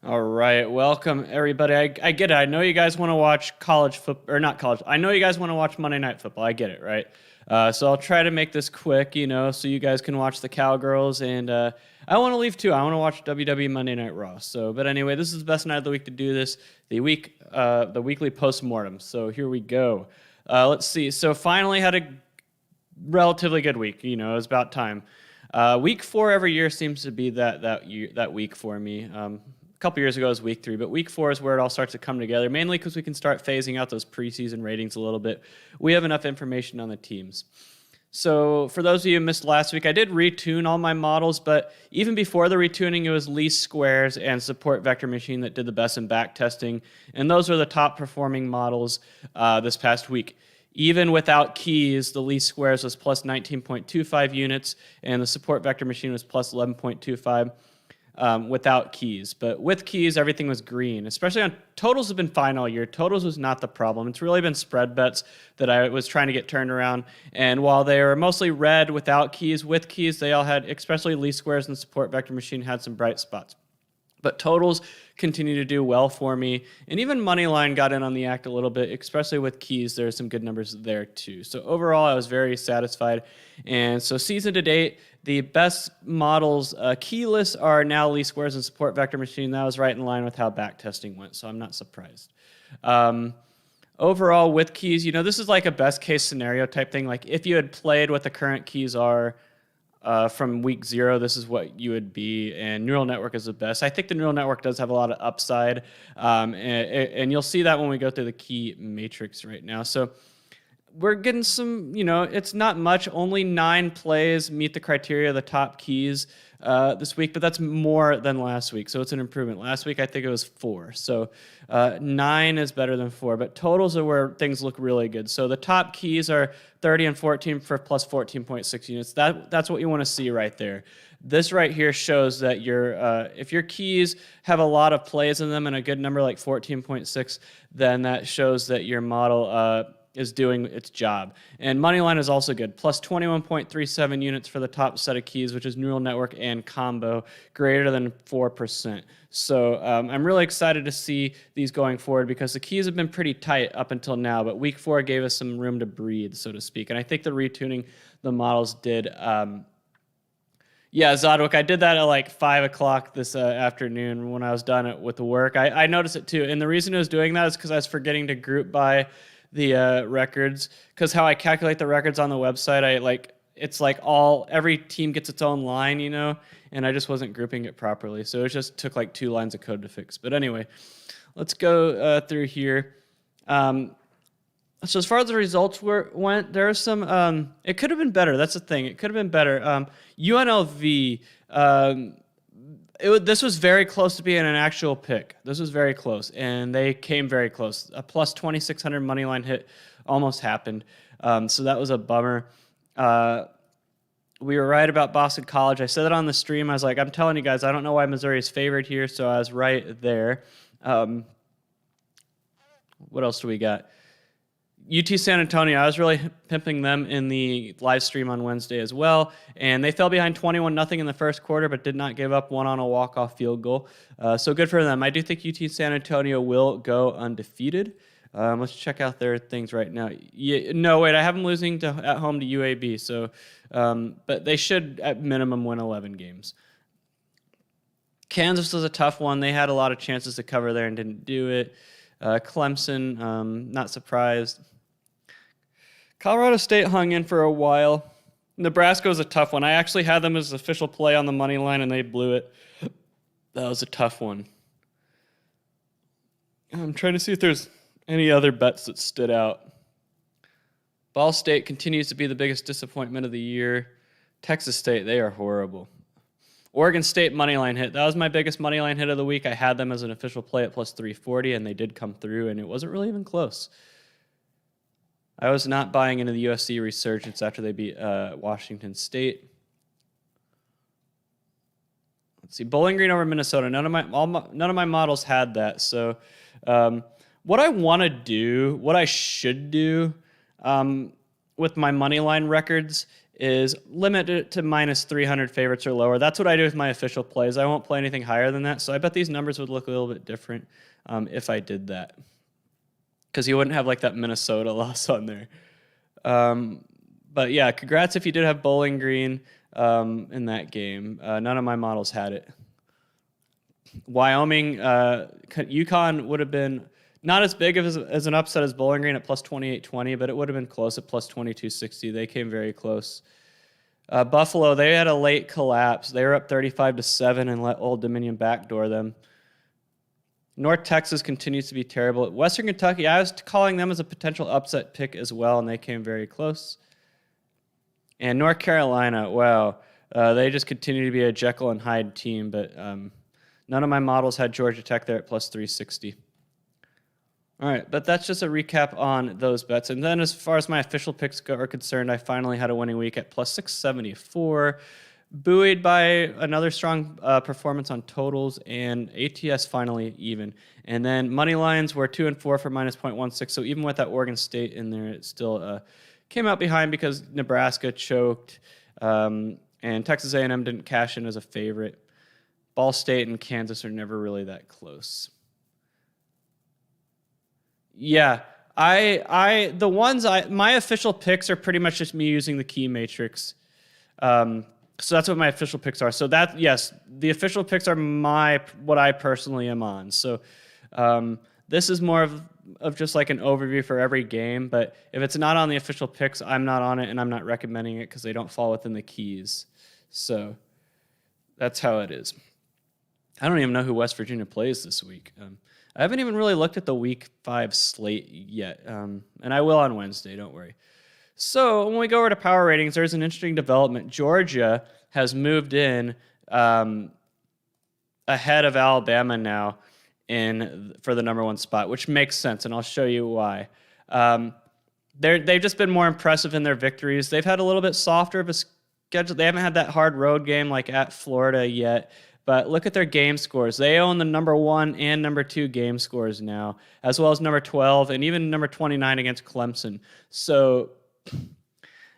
All right, welcome everybody. I get it. I know you guys want to watch college football, or not college. I know you guys want to watch Monday Night Football. I get it, right? So I'll try to make this quick, so you guys can watch the Cowgirls. And I want to leave too. I want to watch WWE Monday Night Raw. But anyway, this is the best night of the week to do this. The weekly post-mortem. So here we go. Let's see. So finally had a relatively good week. It was about time. Week 4 every year seems to be that week for me. A couple years ago it was week 3, but week 4 is where it all starts to come together, mainly because we can start phasing out those preseason ratings a little bit. We have enough information on the teams. So for those of you who missed last week, I did retune all my models, but even before the retuning, it was least squares and support vector machine that did the best in back testing, and those are the top performing models this past week. Even without keys, the least squares was plus 19.25 units, and the support vector machine was plus 11.25. Without keys. But with keys, everything was green, especially on totals have been fine all year. Totals was not the problem. It's really been spread bets that I was trying to get turned around. And while they were mostly red without keys, with keys, they all had, especially least squares and support vector machine, had some bright spots. But totals continue to do well for me. And even Moneyline got in on the act a little bit, especially with keys. There are some good numbers there too. So overall, I was very satisfied. And so season to date, the best models, keyless, are now least squares and support vector machine. That was right in line with how back testing went, so I'm not surprised. Overall, with keys, this is like a best case scenario type thing. Like if you had played what the current keys are from week 0, this is what you would be, and neural network is the best. I think the neural network does have a lot of upside, and you'll see that when we go through the key matrix right now. So we're getting some, it's not much. Only 9 plays meet the criteria of the top keys this week, but that's more than last week, so it's an improvement. Last week, I think it was 4. So 9 is better than 4, but totals are where things look really good. So the top keys are 30 and 14 for plus 14.6 units. That's what you want to see right there. This right here shows that if your keys have a lot of plays in them and a good number like 14.6, then that shows that your model is doing its job. And Moneyline is also good, plus 21.37 units for the top set of keys, which is neural network and combo, greater than 4%. So I'm really excited to see these going forward because the keys have been pretty tight up until now, but week 4 gave us some room to breathe, so to speak. And I think the retuning the models did. Yeah, Zodwick, I did that at like 5 o'clock this afternoon when I was done with the work. I noticed it too, and the reason I was doing that is because I was forgetting to group by the records, because how I calculate the records on the website, it's like every team gets its own line, and I just wasn't grouping it properly. So it just took like 2 lines of code to fix. But anyway, let's go through here. So as far as the results went, there was some, it could have been better. That's the thing. It could have been better. UNLV, this was very close to being an actual pick. This was very close, and they came very close. A plus 2,600 money line hit almost happened, so that was a bummer. We were right about Boston College. I said that on the stream. I was like, I'm telling you guys, I don't know why Missouri is favored here, so I was right there. What else do we got? UT San Antonio, I was really pimping them in the live stream on Wednesday as well, and they fell behind 21-0 in the first quarter, but did not give up one on a walk-off field goal. So good for them. I do think UT San Antonio will go undefeated. Let's check out their things right now. No, wait, I have them losing at home to UAB, so but they should at minimum win 11 games. Kansas was a tough one. They had a lot of chances to cover there and didn't do it. Clemson, not surprised. Colorado State hung in for a while. Nebraska was a tough one. I actually had them as official play on the money line, and they blew it. That was a tough one. I'm trying to see if there's any other bets that stood out. Ball State continues to be the biggest disappointment of the year. Texas State, they are horrible. Oregon State moneyline hit. That was my biggest moneyline hit of the week. I had them as an official play at plus 340, and they did come through, and it wasn't really even close. I was not buying into the USC resurgence after they beat Washington State. Let's see, Bowling Green over Minnesota. None of my models had that. So, what I want to do, what I should do with my moneyline records is limit it to minus 300 favorites or lower. That's what I do with my official plays. I won't play anything higher than that. So I bet these numbers would look a little bit different if I did that, because you wouldn't have like that Minnesota loss on there. But yeah, congrats if you did have Bowling Green in that game. None of my models had it. Wyoming, UConn would have been not as big as an upset as Bowling Green at plus 2820, but it would have been close at plus 2260. They came very close. Buffalo, they had a late collapse. They were up 35-7 and let Old Dominion backdoor them. North Texas continues to be terrible. Western Kentucky, I was calling them as a potential upset pick as well, and they came very close. And North Carolina, wow, they just continue to be a Jekyll and Hyde team, but none of my models had Georgia Tech there at plus 360. All right, but that's just a recap on those bets. And then as far as my official picks are concerned, I finally had a winning week at plus 674, buoyed by another strong performance on totals, and ATS finally even. And then money lines were 2 and 4 for minus 0.16. So even with that Oregon State in there, it still came out behind because Nebraska choked, and Texas A&M didn't cash in as a favorite. Ball State and Kansas are never really that close. Yeah, my official picks are pretty much just me using the key matrix. So that's what my official picks are. So that, yes, the official picks are what I personally am on. So this is more of just like an overview for every game. But if it's not on the official picks, I'm not on it, and I'm not recommending it because they don't fall within the keys. So that's how it is. I don't even know who West Virginia plays this week. I haven't even really looked at the Week 5 slate yet, and I will on Wednesday, don't worry. So when we go over to power ratings, there's an interesting development. Georgia has moved in ahead of Alabama now for the number 1 spot, which makes sense, and I'll show you why. They've just been more impressive in their victories. They've had a little bit softer of a schedule. They haven't had that hard road game like at Florida yet. But look at their game scores. They own the number 1 and number 2 game scores now, as well as number 12 and even number 29 against Clemson. So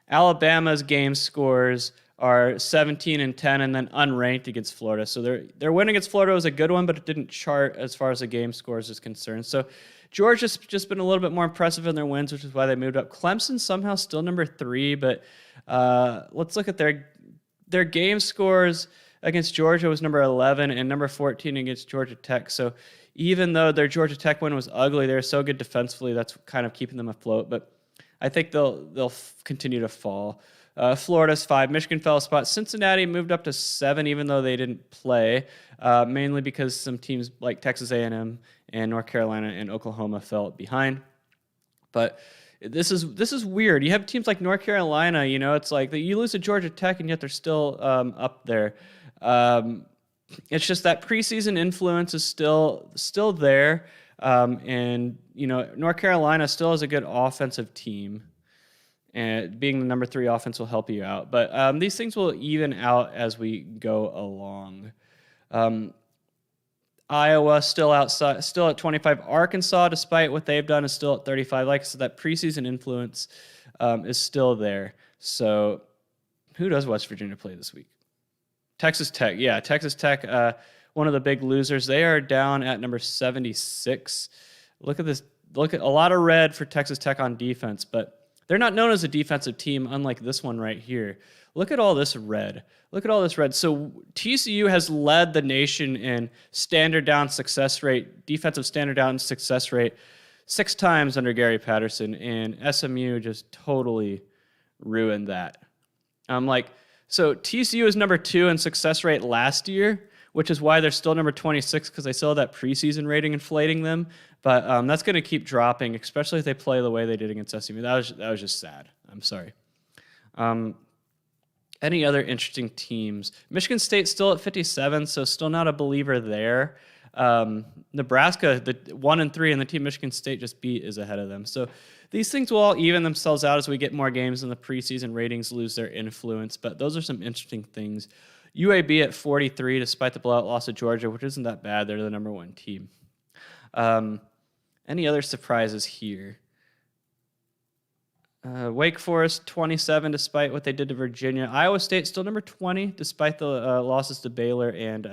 Alabama's game scores are 17 and 10 and then unranked against Florida. So their win against Florida was a good one, but it didn't chart as far as the game scores is concerned. So Georgia's just been a little bit more impressive in their wins, which is why they moved up. Clemson somehow still number 3, but let's look at their game scores. Against Georgia was number 11 and number 14 against Georgia Tech. So even though their Georgia Tech win was ugly, they're so good defensively, that's kind of keeping them afloat. But I think they'll continue to fall. Florida's 5. Michigan fell a spot. Cincinnati moved up to 7, even though they didn't play, mainly because some teams like Texas A&M and North Carolina and Oklahoma fell behind. But this is weird. You have teams like North Carolina, it's like you lose to Georgia Tech, and yet they're still up there. It's just that preseason influence is still there, and North Carolina still has a good offensive team, and being the number 3 offense will help you out. But these things will even out as we go along. Iowa still at 25. Arkansas, despite what they've done, is still at 35. Like I said, that preseason influence is still there. So who does West Virginia play this week? Texas Tech. Yeah, Texas Tech, one of the big losers. They are down at number 76. Look at this. Look at a lot of red for Texas Tech on defense, but they're not known as a defensive team, unlike this one right here. Look at all this red. Look at all this red. So TCU has led the nation in standard down success rate, defensive standard down success rate, 6 times under Gary Patterson, and SMU just totally ruined that. So TCU is number 2 in success rate last year, which is why they're still number 26, because they still have that preseason rating inflating them. But that's going to keep dropping, especially if they play the way they did against SMU. That was just sad. I'm sorry. Any other interesting teams? Michigan State still at 57, so still not a believer there. Nebraska, the 1 and 3, and the team Michigan State just beat is ahead of them. So these things will all even themselves out as we get more games and the preseason ratings lose their influence. But those are some interesting things. UAB at 43, despite the blowout loss of Georgia, which isn't that bad. They're the number 1 team. Any other surprises here? Wake Forest 27, despite what they did to Virginia. Iowa State still number 20, despite the losses to Baylor and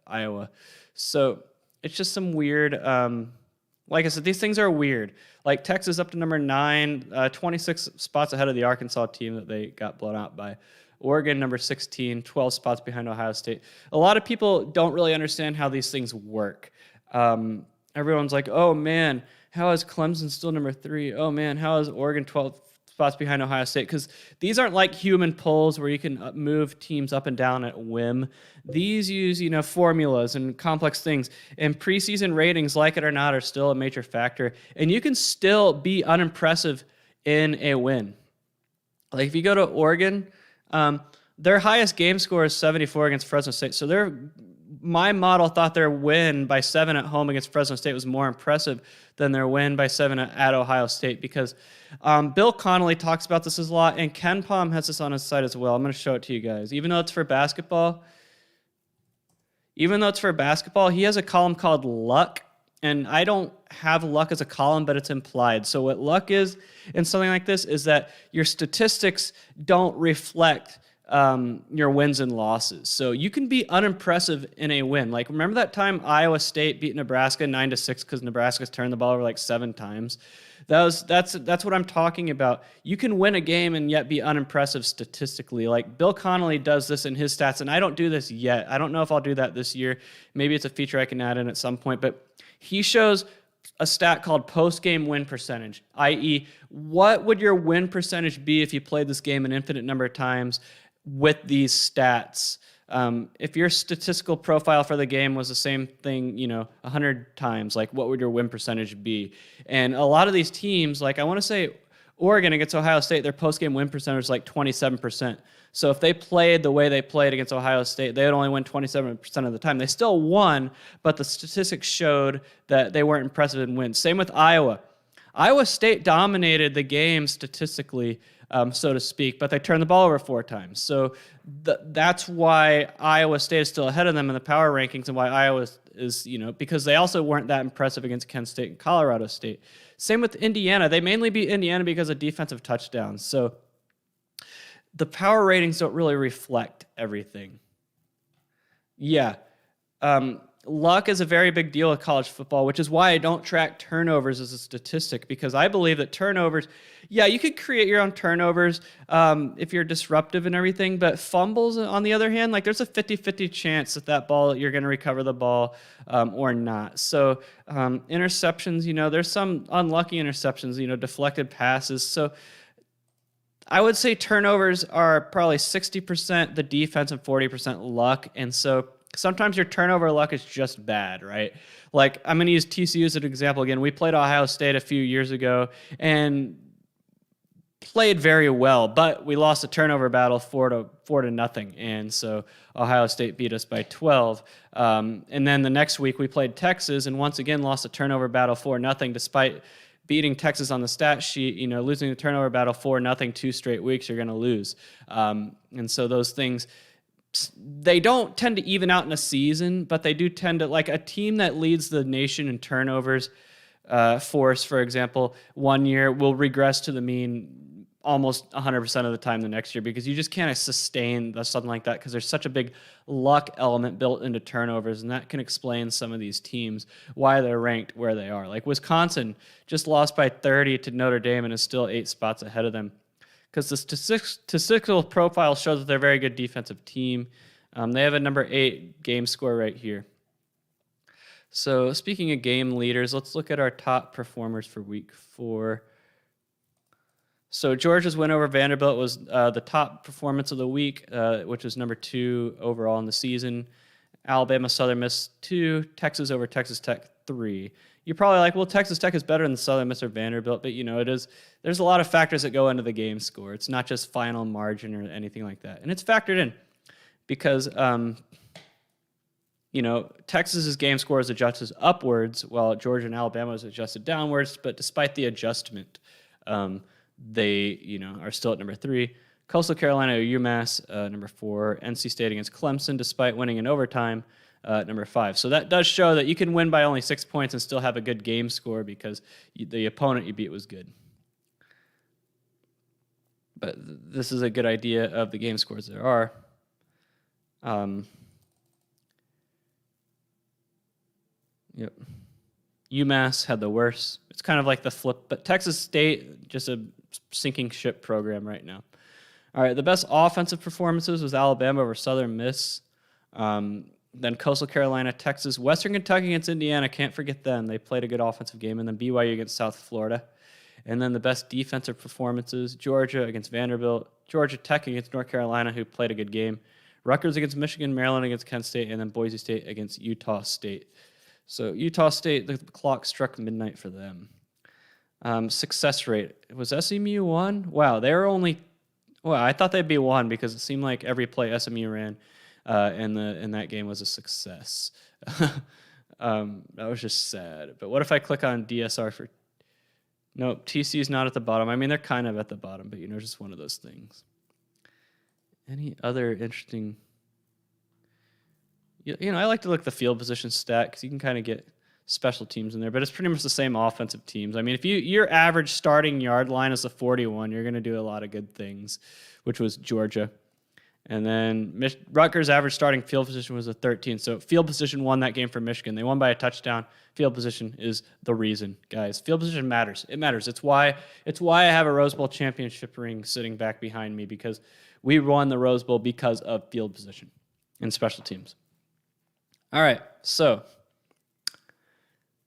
Iowa. So it's just some weird. Like I said, these things are weird. Like Texas up to number 9, 26 spots ahead of the Arkansas team that they got blown out by. Oregon number 16, 12 spots behind Ohio State. A lot of people don't really understand how these things work. Everyone's like, oh man, how is Clemson still number 3? Oh man, how is Oregon 12 spots behind Ohio State? Because these aren't like human polls where you can move teams up and down at whim. These use, formulas and complex things. And preseason ratings, like it or not, are still a major factor. And you can still be unimpressive in a win. Like if you go to Oregon, their highest game score is 74 against Fresno State. So my model thought their win by 7 at home against Fresno State was more impressive than their win by 7 at Ohio State, because Bill Connolly talks about this a lot, and Ken Palm has this on his site as well. I'm going to show it to you guys. Even though it's for basketball, he has a column called luck, and I don't have luck as a column, but it's implied. So what luck is in something like this is that your statistics don't reflect your wins and losses. So you can be unimpressive in a win. Like, remember that time Iowa State beat Nebraska 9-6 because Nebraska's turned the ball over like 7 times? That's what I'm talking about. You can win a game and yet be unimpressive statistically. Like Bill Connolly does this in his stats, and I don't do this yet. I don't know if I'll do that this year. Maybe it's a feature I can add in at some point, but he shows a stat called post-game win percentage, i.e., what would your win percentage be if you played this game an infinite number of times with these stats? If your statistical profile for the game was the same thing, 100 times, like what would your win percentage be? And a lot of these teams, like I want to say Oregon against Ohio State, their post-game win percentage is like 27%. So if they played the way they played against Ohio State, they would only win 27% of the time. They still won, but the statistics showed that they weren't impressive in wins. Same with Iowa. Iowa State dominated the game statistically, so to speak, but they turned the ball over 4 times. So that's why Iowa State is still ahead of them in the power rankings, and why Iowa is, because they also weren't that impressive against Kent State and Colorado State. Same with Indiana. They mainly beat Indiana because of defensive touchdowns. So the power ratings don't really reflect everything. Yeah. Luck is a very big deal with college football, which is why I don't track turnovers as a statistic, because I believe that turnovers, you could create your own turnovers if you're disruptive and everything, but fumbles, on the other hand, like there's a 50-50 chance that ball, you're going to recover the ball or not. So interceptions, there's some unlucky interceptions, deflected passes. So I would say turnovers are probably 60% the defense and 40% luck. And so sometimes your turnover luck is just bad, right? Like, I'm going to use TCU as an example again. We played Ohio State a few years ago and played very well, but we lost a turnover battle 4-0, and so Ohio State beat us by 12. And then the next week we played Texas, and once again lost a turnover battle 4-0, despite beating Texas on the stat sheet. Losing the turnover battle 4-0 2 straight weeks, you're going to lose. And so those things, they don't tend to even out in a season, but they do tend to, like a team that leads the nation in turnovers, force, for example, one year will regress to the mean almost 100% of the time the next year, because you just can't sustain something like that, because there's such a big luck element built into turnovers, and that can explain some of these teams, why they're ranked where they are. Like Wisconsin just lost by 30 to Notre Dame and is still 8 spots ahead of them, because the statistical profile shows that they're a very good defensive team. They have a number 8 game score right here. So speaking of game leaders, let's look at our top performers for week 4. So Georgia's win over Vanderbilt was the top performance of the week, which was number 2 overall in the season. Alabama Southern Miss 2, Texas over Texas Tech 3. You're probably like, well, Texas Tech is better than Southern Miss or Vanderbilt, but it is. There's a lot of factors that go into the game score. It's not just final margin or anything like that, and it's factored in because Texas's game score is adjusted upwards, while Georgia and Alabama is adjusted downwards. But despite the adjustment, they are still at number 3. Coastal Carolina or UMass, number 4. NC State against Clemson, despite winning in overtime, number 5. So that does show that you can win by only 6 points and still have a good game score, because the opponent you beat was good. but this is a good idea of the game scores there are. Yep. UMass had the worst. It's kind of like the flip, but Texas State, just a sinking ship program right now. All right, the best offensive performances was Alabama over Southern Miss. Then Coastal Carolina, Texas, Western Kentucky against Indiana. Can't forget them. They played a good offensive game. And then BYU against South Florida. And then the best defensive performances, Georgia against Vanderbilt, Georgia Tech against North Carolina, who played a good game, Rutgers against Michigan, Maryland against Kent State, and then Boise State against Utah State. So Utah State, the clock struck midnight for them. Success rate, was SMU 1? Wow, they were only, well, I thought they'd be 1 because it seemed like every play SMU ran in that game was a success. That was just sad. But what if I click on DSR for, nope, TCU's not at the bottom. I mean, they're kind of at the bottom, but just one of those things. Any other interesting, I like to look at the field position stat because you can kind of get special teams in there, but it's pretty much the same offensive teams. I mean, if your average starting yard line is a 41, you're going to do a lot of good things, which was Georgia. And then Rutgers' average starting field position was a 13. So field position won that game for Michigan. They won by a touchdown. Field position is the reason, guys. Field position matters. It matters. It's why I have a Rose Bowl championship ring sitting back behind me, because we won the Rose Bowl because of field position and special teams. All right, so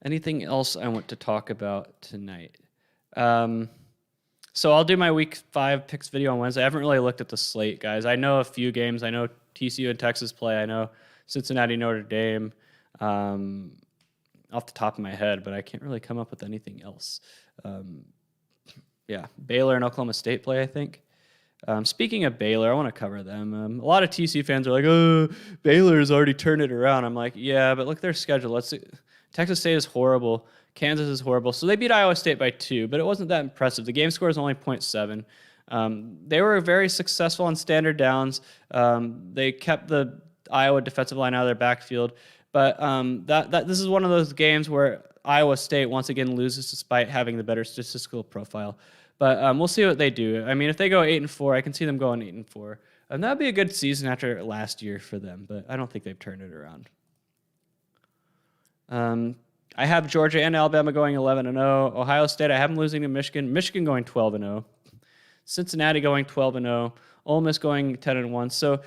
anything else I want to talk about tonight? So I'll do my Week 5 picks video on Wednesday. I haven't really looked at the slate, guys. I know a few games. I know TCU and Texas play. I know Cincinnati, Notre Dame off the top of my head, but I can't really come up with anything else. Baylor and Oklahoma State play, I think. Speaking of Baylor, I want to cover them. A lot of TCU fans are like, oh, Baylor's already turned it around. I'm like, yeah, but look at their schedule. Let's see. Texas State is horrible. Kansas is horrible. So they beat Iowa State by 2, but it wasn't that impressive. The game score is only 0.7. They were very successful on standard downs. They kept the Iowa defensive line out of their backfield. But this is one of those games where Iowa State once again loses despite having the better statistical profile. But we'll see what they do. I mean, if they go 8-4, I can see them going 8-4. And that'd be a good season after last year for them, but I don't think they've turned it around. I have Georgia and Alabama going 11-0. Ohio State, I have them losing to Michigan. Michigan going 12-0. Cincinnati going 12-0. Ole Miss going 10-1. So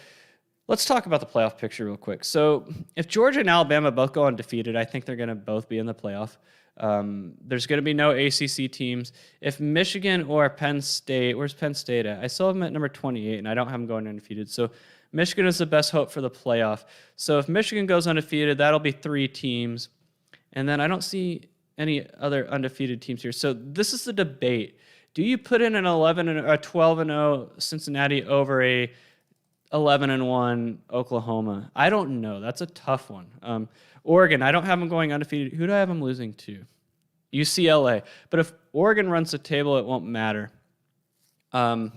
let's talk about the playoff picture real quick. So if Georgia and Alabama both go undefeated, I think they're going to both be in the playoff. There's going to be no ACC teams. If Michigan or Penn State, where's Penn State at? I still have them at number 28, and I don't have them going undefeated. So Michigan is the best hope for the playoff. So if Michigan goes undefeated, that'll be 3 teams. And then I don't see any other undefeated teams here. So this is the debate. Do you put in an 12-0 Cincinnati over a 11-1 Oklahoma? I don't know. That's a tough one. Oregon, I don't have them going undefeated. Who do I have them losing to? UCLA. But if Oregon runs the table, it won't matter. I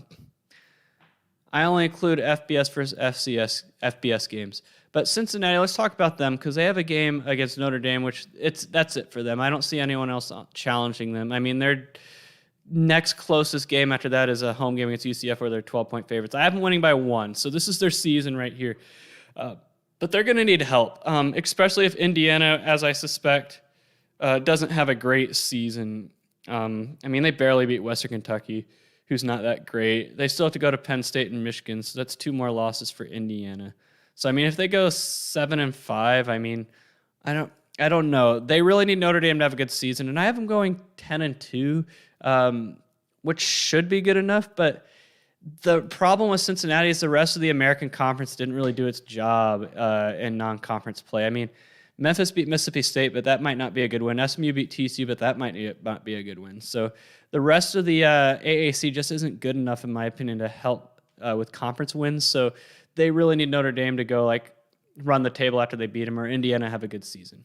only include FBS versus FBS games. But Cincinnati, let's talk about them because they have a game against Notre Dame, which that's it for them. I don't see anyone else challenging them. I mean, their next closest game after that is a home game against UCF where they're 12-point favorites. I have them winning by 1, so this is their season right here. But they're going to need help, especially if Indiana, as I suspect, doesn't have a great season. I mean, they barely beat Western Kentucky, who's not that great. They still have to go to Penn State and Michigan, so that's 2 more losses for Indiana. So, I mean, if they go 7-5, I mean, I don't know. They really need Notre Dame to have a good season, and I have them going 10-2, which should be good enough. But the problem with Cincinnati is the rest of the American Conference didn't really do its job in non-conference play. I mean, Memphis beat Mississippi State, but that might not be a good win. SMU beat TCU, but that might not be a good win. So the rest of the AAC just isn't good enough, in my opinion, to help with conference wins. So they really need Notre Dame to go run the table after they beat them, or Indiana have a good season.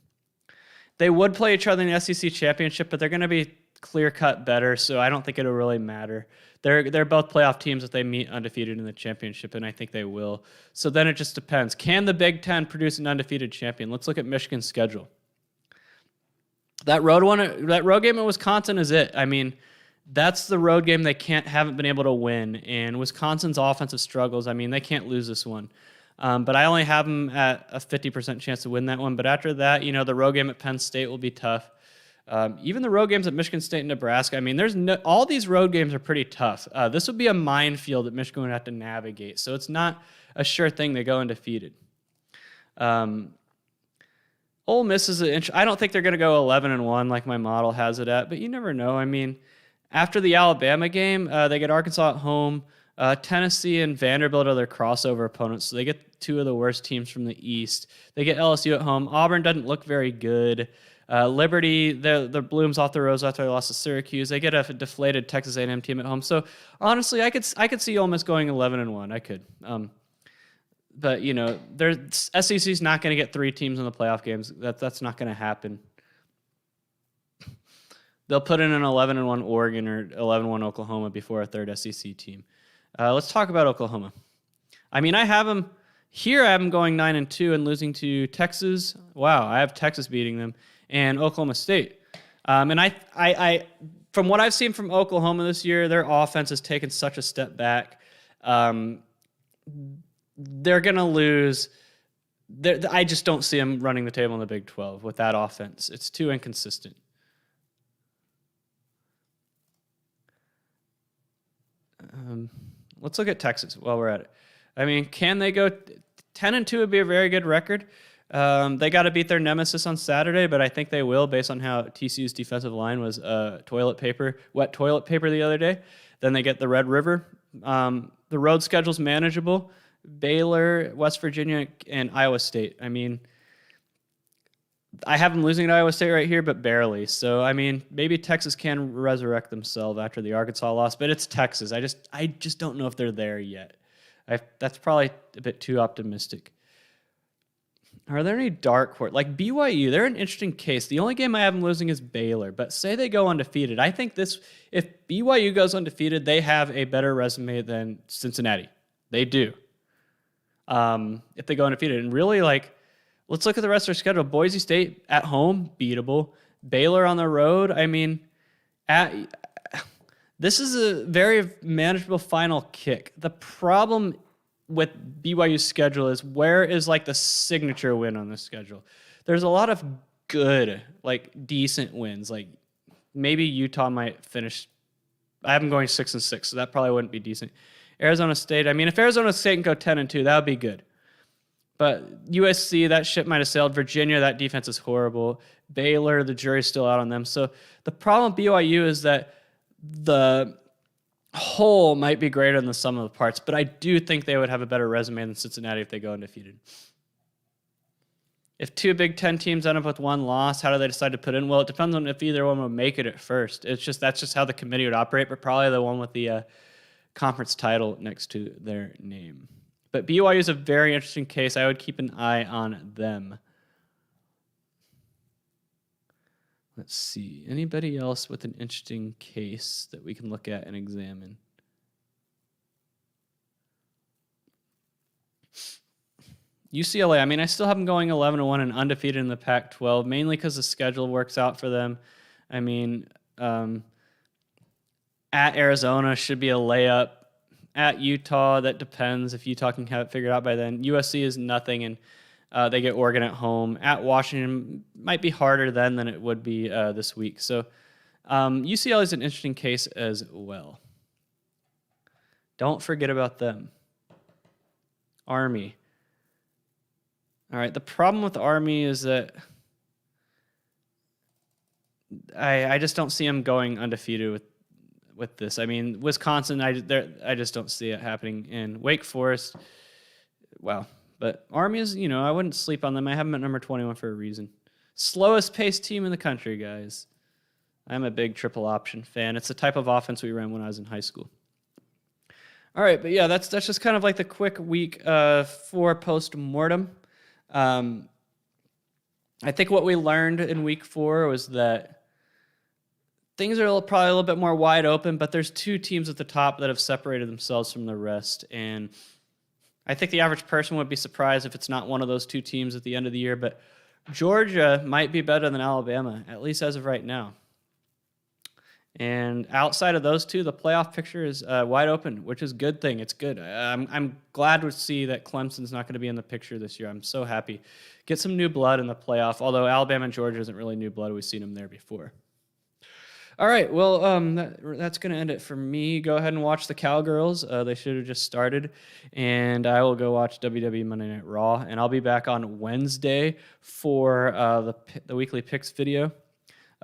They would play each other in the SEC championship, but they're going to be clear-cut better, so I don't think it'll really matter. They're both playoff teams if they meet undefeated in the championship, and I think they will. So then it just depends. Can the Big Ten produce an undefeated champion? Let's look at Michigan's schedule. That road game in Wisconsin is it. I mean, That's the road game they haven't been able to win. And Wisconsin's offensive struggles, I mean, they can't lose this one. But I only have them at a 50% chance to win that one. But after that, the road game at Penn State will be tough. Even the road games at Michigan State and Nebraska, I mean, all these road games are pretty tough. This would be a minefield that Michigan would have to navigate. So it's not a sure thing they go undefeated. Ole Miss is I don't think they're going to go 11-1 like my model has it at, but you never know. I mean, after the Alabama game, they get Arkansas at home. Tennessee and Vanderbilt are their crossover opponents, so they get two of the worst teams from the East. They get LSU at home. Auburn doesn't look very good. Liberty, the blooms off the rose after they lost to Syracuse. They get a deflated Texas A&M team at home. So honestly, I could see Ole Miss going 11-1. I could. But SEC's not going to get three teams in the playoff games. That's not going to happen. They'll put in an 11-1 Oregon or 11-1 Oklahoma before a third SEC team. Let's talk about Oklahoma. I mean, I have them here. I have them going 9-2 and losing to Texas. Wow, I have Texas beating them and Oklahoma State. And I from what I've seen from Oklahoma this year, their offense has taken such a step back. They're going to lose. I just don't see them running the table in the Big 12 with that offense. It's too inconsistent. Let's look at Texas while we're at it. I mean, can they go 10-2 would be a very good record. They got to beat their nemesis on Saturday, but I think they will based on how TCU's defensive line was wet toilet paper the other day. Then they get the Red River. The road schedule's manageable. Baylor, West Virginia, and Iowa State. I mean, I have them losing to Iowa State right here, but barely. So, I mean, maybe Texas can resurrect themselves after the Arkansas loss, but it's Texas. I just don't know if they're there yet. That's probably a bit too optimistic. Are there any dark horse? Like BYU, they're an interesting case. The only game I have them losing is Baylor, but say they go undefeated. I think if BYU goes undefeated, they have a better resume than Cincinnati. They do. If they go undefeated. And really, let's look at the rest of their schedule. Boise State at home, beatable. Baylor on the road. I mean, this is a very manageable final kick. The problem with BYU's schedule is where is the signature win on this schedule? There's a lot of good, decent wins. Maybe Utah might finish. I have them going 6-6, so that probably wouldn't be decent. Arizona State. I mean, if Arizona State can go 10-2, that would be good. But USC, that ship might have sailed. Virginia, that defense is horrible. Baylor, the jury's still out on them. So the problem with BYU is that the whole might be greater than the sum of the parts, but I do think they would have a better resume than Cincinnati if they go undefeated. If two Big Ten teams end up with one loss, how do they decide to put in? Well, it depends on if either one would make it at first. That's just how the committee would operate, but probably the one with the conference title next to their name. But BYU is a very interesting case. I would keep an eye on them. Let's see. Anybody else with an interesting case that we can look at and examine? UCLA, I mean, I still have them going 11-1 and undefeated in the Pac-12, mainly because the schedule works out for them. I mean, at Arizona should be a layup. At Utah, that depends if Utah can have it figured out by then. USC is nothing, and they get Oregon at home. At Washington, might be harder then than it would be this week. So UCLA is an interesting case as well. Don't forget about them. Army. All right, the problem with Army is that I just don't see them going undefeated with this. I mean, Wisconsin, I just don't see it happening. In Wake Forest, wow. But Army is, I wouldn't sleep on them. I have them at number 21 for a reason. Slowest paced team in the country, guys. I'm a big triple option fan. It's the type of offense we ran when I was in high school. All right, but yeah, that's just kind of the quick week for post-mortem. I think what we learned in week 4 was that things are probably a little bit more wide open, but there's two teams at the top that have separated themselves from the rest. And I think the average person would be surprised if it's not one of those two teams at the end of the year. But Georgia might be better than Alabama, at least as of right now. And outside of those two, the playoff picture is wide open, which is a good thing. It's good. I'm glad to see that Clemson's not going to be in the picture this year. I'm so happy. Get some new blood in the playoff, although Alabama and Georgia isn't really new blood. We've seen them there before. All right, well, that's going to end it for me. Go ahead and watch the Cowgirls. They should have just started. And I will go watch WWE Monday Night Raw. And I'll be back on Wednesday for the weekly picks video.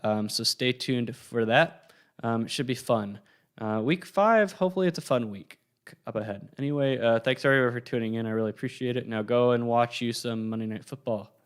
So stay tuned for that. It should be fun. Week 5, hopefully it's a fun week up ahead. Anyway, thanks everyone for tuning in. I really appreciate it. Now go and watch you some Monday Night Football.